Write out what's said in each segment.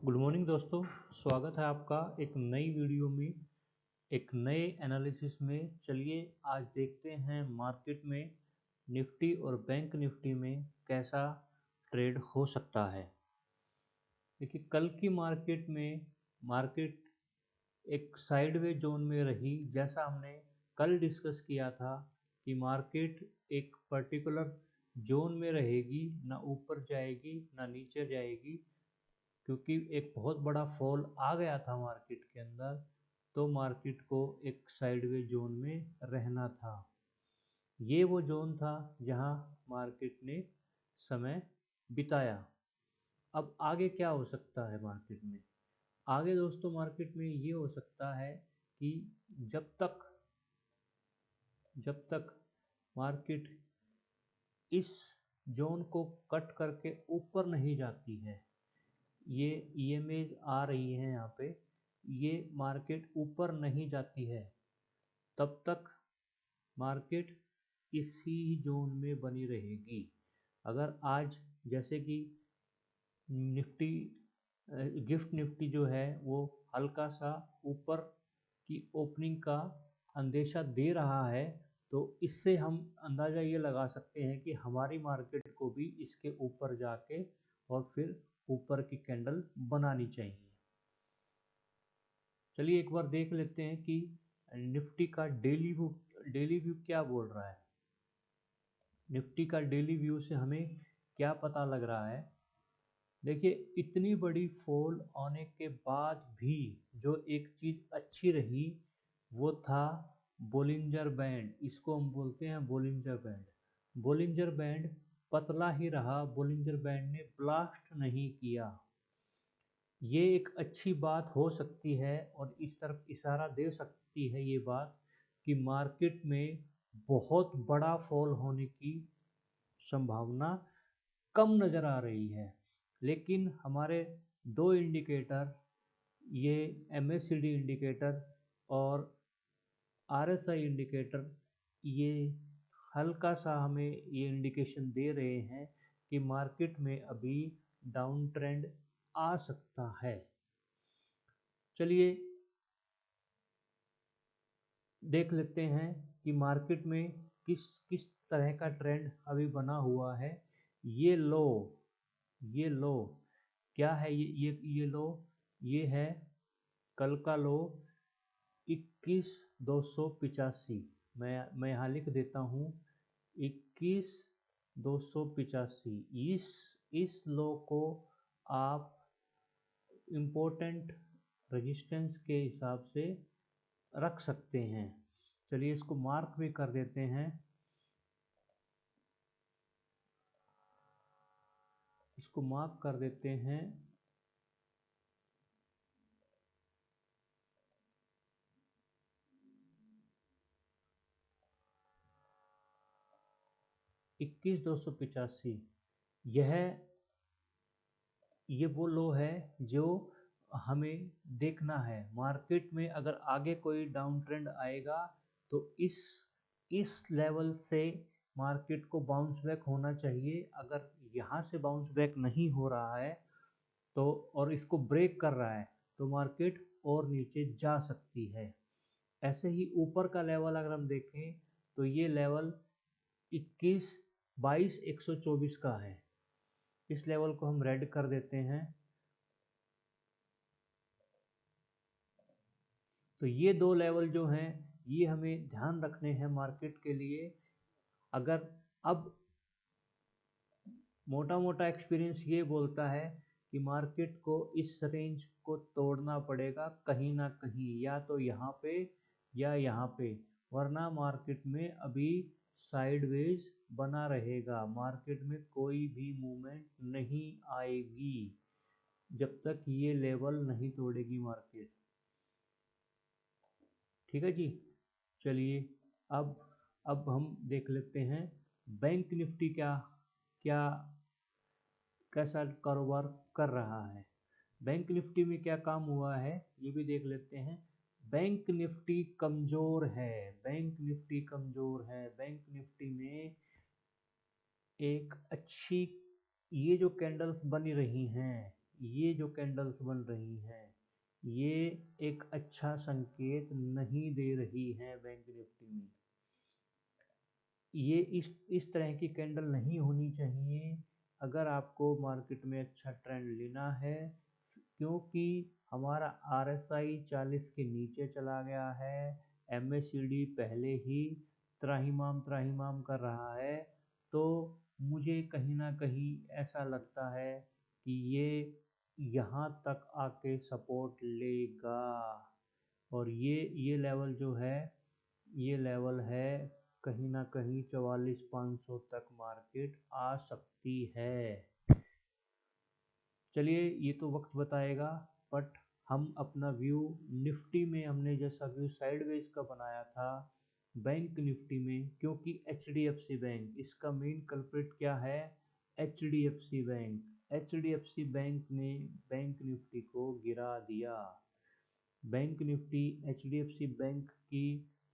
Good morning दोस्तों। स्वागत है आपका एक नई वीडियो में, एक नए एनालिसिस में। चलिए आज देखते हैं मार्केट में निफ्टी और बैंक निफ्टी में कैसा ट्रेड हो सकता है। देखिए कल की मार्केट एक साइडवेज जोन में रही। जैसा हमने कल डिस्कस किया था कि मार्केट एक पर्टिकुलर जोन में रहेगी, ना ऊपर जाएगी ना नीचे जाएगी, क्योंकि एक बहुत बड़ा फॉल आ गया था मार्केट के अंदर, तो मार्केट को एक साइडवेज जोन में रहना था। ये वो जोन था जहां मार्केट ने समय बिताया। अब आगे क्या हो सकता है मार्केट में? आगे दोस्तों मार्केट में ये हो सकता है कि जब तक मार्केट इस जोन को कट करके ऊपर नहीं जाती है, ये ईएमएज आ रही है यहाँ पे, ये मार्केट ऊपर नहीं जाती है, तब तक मार्केट इसी जोन में बनी रहेगी। अगर आज जैसे कि निफ्टी गिफ्ट निफ्टी जो है वो हल्का सा ऊपर की ओपनिंग का अंदेशा दे रहा है, तो इससे हम अंदाज़ा ये लगा सकते हैं कि हमारी मार्केट को भी इसके ऊपर जाके और फिर ऊपर की कैंडल बनानी चाहिए। चलिए एक बार देख लेते हैं कि निफ्टी का डेली व्यू क्या बोल रहा है। निफ्टी का डेली व्यू से हमें क्या पता लग रहा है? देखिए इतनी बड़ी फॉल आने के बाद भी जो एक चीज़ अच्छी रही वो था बोलिंजर बैंड। इसको हम बोलते हैं बोलिंजर बैंड। बोलिंजर बैंड पतला ही रहा, बोलिंजर बैंड ने ब्लास्ट नहीं किया। ये एक अच्छी बात हो सकती है और इस तरफ इशारा दे सकती है ये बात कि मार्केट में बहुत बड़ा फॉल होने की संभावना कम नज़र आ रही है। लेकिन हमारे दो इंडिकेटर, ये एमएससीडी इंडिकेटर और आरएसआई इंडिकेटर, ये हल्का सा हमें ये इंडिकेशन दे रहे हैं कि मार्केट में अभी डाउन ट्रेंड आ सकता है। चलिए देख लेते हैं कि मार्केट में किस किस तरह का ट्रेंड अभी बना हुआ है। ये लो क्या है? ये लो, ये है कल का लो 21,285। मैं यहाँ लिख देता हूँ 21,285। इस लो को आप इम्पोर्टेंट रेजिस्टेंस के हिसाब से रख सकते हैं। चलिए इसको मार्क भी कर देते हैं। इसको मार्क कर देते हैं। इक्कीस दो सौ पिचासी, यह ये वो लो है जो हमें देखना है। मार्केट में अगर आगे कोई डाउन ट्रेंड आएगा तो इस लेवल से मार्केट को बाउंस बैक होना चाहिए। अगर यहाँ से बाउंस बैक नहीं हो रहा है तो और इसको ब्रेक कर रहा है तो मार्केट और नीचे जा सकती है। ऐसे ही ऊपर का लेवल अगर हम देखें तो ये लेवल 21,22,124 का है। इस लेवल को हम रेड कर देते हैं। तो ये दो लेवल जो हैं ये हमें ध्यान रखने हैं मार्केट के लिए। अगर अब मोटा मोटा एक्सपीरियंस ये बोलता है कि मार्केट को इस रेंज को तोड़ना पड़ेगा कहीं ना कहीं, या तो यहाँ पे या यहाँ पे, वरना मार्केट में अभी साइडवेज बना रहेगा। मार्केट में कोई भी मूवमेंट नहीं आएगी जब तक ये लेवल नहीं तोड़ेगी मार्केट। ठीक है जी। चलिए अब हम देख लेते हैं बैंक निफ्टी क्या क्या कैसा कारोबार कर रहा है। बैंक निफ्टी में क्या काम हुआ है ये भी देख लेते हैं। बैंक निफ्टी कमज़ोर है, बैंक निफ्टी कमज़ोर है। बैंक निफ्टी में एक अच्छी ये जो कैंडल्स बनी रही हैं, ये जो कैंडल्स बन रही हैं ये एक अच्छा संकेत नहीं दे रही हैं बैंक निफ्टी में। ये इस तरह की कैंडल नहीं होनी चाहिए अगर आपको मार्केट में अच्छा ट्रेंड लेना है, क्योंकि हमारा RSI 40 के नीचे चला गया है, MACD पहले ही त्राहिमाम कर रहा है। तो मुझे कहीं ना कहीं ऐसा लगता है कि ये यहाँ तक आके सपोर्ट लेगा, और ये लेवल जो है, ये लेवल है कहीं ना कहीं 44,500 तक मार्केट आ सकती है। चलिए ये तो वक्त बताएगा, बट हम अपना व्यू निफ्टी में हमने जैसा व्यू साइडवेज का बनाया था बैंक निफ्टी में, क्योंकि HDFC बैंक इसका मेन कल्प्रिट क्या है, HDFC बैंक। HDFC बैंक ने बैंक निफ्टी को गिरा दिया। बैंक निफ्टी HDFC बैंक की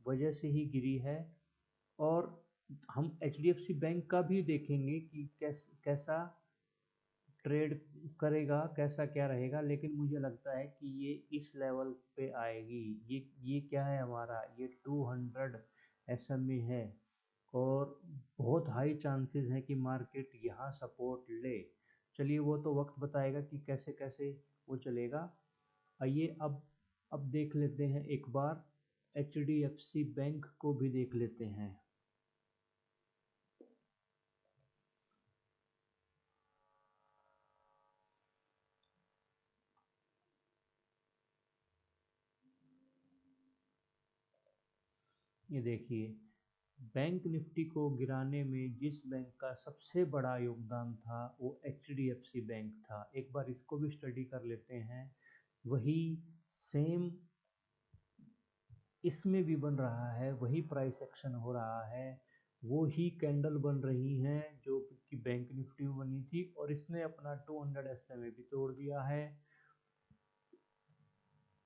वजह से ही गिरी है, और हम HDFC बैंक का भी देखेंगे कि कैसा ट्रेड करेगा, कैसा क्या रहेगा, लेकिन मुझे लगता है कि ये इस लेवल पे आएगी। ये क्या है हमारा, ये 200 SMA है, और बहुत हाई चांसेस हैं कि मार्केट यहाँ सपोर्ट ले। चलिए वो तो वक्त बताएगा कि कैसे कैसे वो चलेगा। आइए अब देख लेते हैं एक बार HDFC बैंक को भी देख लेते हैं। ये देखिए, बैंक निफ्टी को गिराने में जिस बैंक का सबसे बड़ा योगदान था वो HDFC बैंक था। एक बार इसको भी स्टडी कर लेते हैं। वही सेम इसमें भी बन रहा है, वही प्राइस एक्शन हो रहा है, वो ही कैंडल बन रही हैं जो कि बैंक निफ्टी में बनी थी, और इसने अपना 200 SMA भी तोड़ दिया है।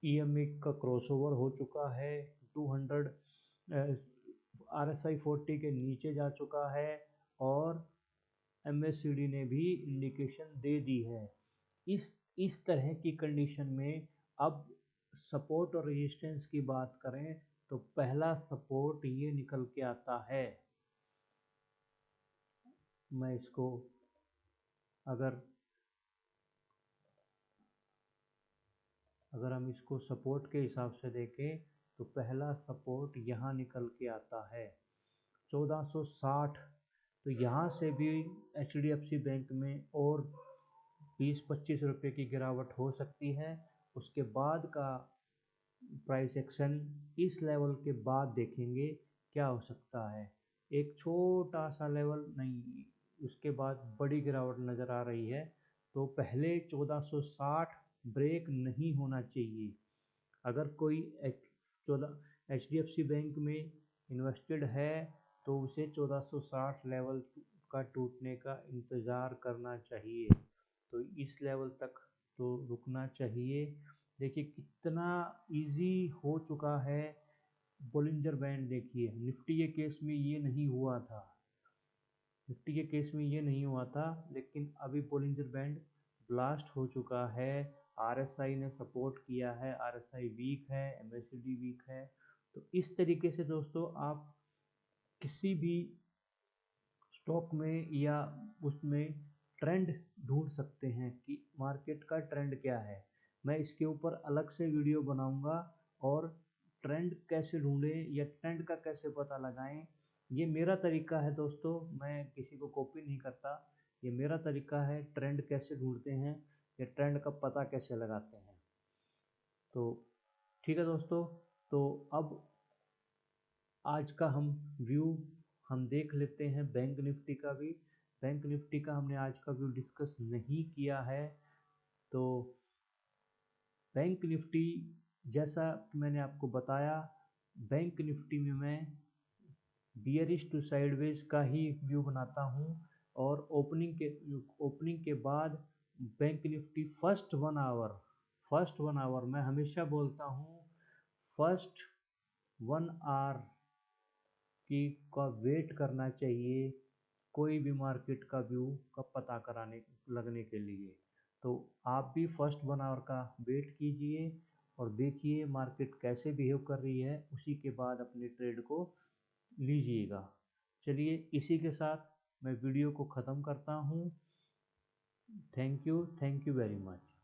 EMA का क्रॉसओवर हो चुका है, 200 RSI 40 के नीचे जा चुका है, और MACD ने भी इंडिकेशन दे दी है। इस तरह की कंडीशन में अब सपोर्ट और रेजिस्टेंस की बात करें तो पहला सपोर्ट ये निकल के आता है। मैं इसको अगर हम इसको सपोर्ट के हिसाब से देखें तो पहला सपोर्ट यहाँ निकल के आता है 1460। तो यहाँ से भी HDFC बैंक में और 20-25 रुपये की गिरावट हो सकती है। उसके बाद का प्राइस एक्शन इस लेवल के बाद देखेंगे क्या हो सकता है। एक छोटा सा लेवल नहीं, उसके बाद बड़ी गिरावट नज़र आ रही है। तो पहले 1460 ब्रेक नहीं होना चाहिए। अगर कोई HDFC बैंक में इन्वेस्टेड है तो उसे 1460 लेवल का टूटने का इंतज़ार करना चाहिए। तो इस लेवल तक तो रुकना चाहिए। देखिए कितना इजी हो चुका है बोलिंजर बैंड। देखिए निफ्टी के केस में ये नहीं हुआ था, निफ्टी के केस में ये नहीं हुआ था, लेकिन अभी बोलिंजर बैंड ब्लास्ट हो चुका है। RSI ने सपोर्ट किया है, RSI वीक है, MACD वीक है। तो इस तरीके से दोस्तों आप किसी भी स्टॉक में या उसमें ट्रेंड ढूंढ सकते हैं कि मार्केट का ट्रेंड क्या है। मैं इसके ऊपर अलग से वीडियो बनाऊंगा, और ट्रेंड कैसे ढूंढें या ट्रेंड का कैसे पता लगाएं, ये मेरा तरीका है दोस्तों। मैं किसी को कॉपी नहीं करता, ये मेरा तरीका है। ट्रेंड कैसे ढूंढते हैं या ट्रेंड का पता कैसे लगाते हैं। तो ठीक है दोस्तों, तो अब आज का हम व्यू हम देख लेते हैं बैंक निफ्टी का भी। बैंक निफ्टी का हमने आज का व्यू डिस्कस नहीं किया है। तो बैंक निफ्टी जैसा मैंने आपको बताया, बैंक निफ्टी में मैं बियरिश टू साइडवेज का ही व्यू बनाता हूँ, और ओपनिंग के बाद bank Nifty first one hour मैं हमेशा बोलता हूँ फर्स्ट 1 आवर की का वेट करना चाहिए कोई भी मार्केट का व्यू का पता कराने लगने के लिए। तो आप भी फर्स्ट 1 आवर का वेट कीजिए और देखिए मार्केट कैसे बिहेव कर रही है, उसी के बाद अपने ट्रेड को लीजिएगा। चलिए इसी के साथ मैं वीडियो को ख़त्म करता हूँ। Thank you very much.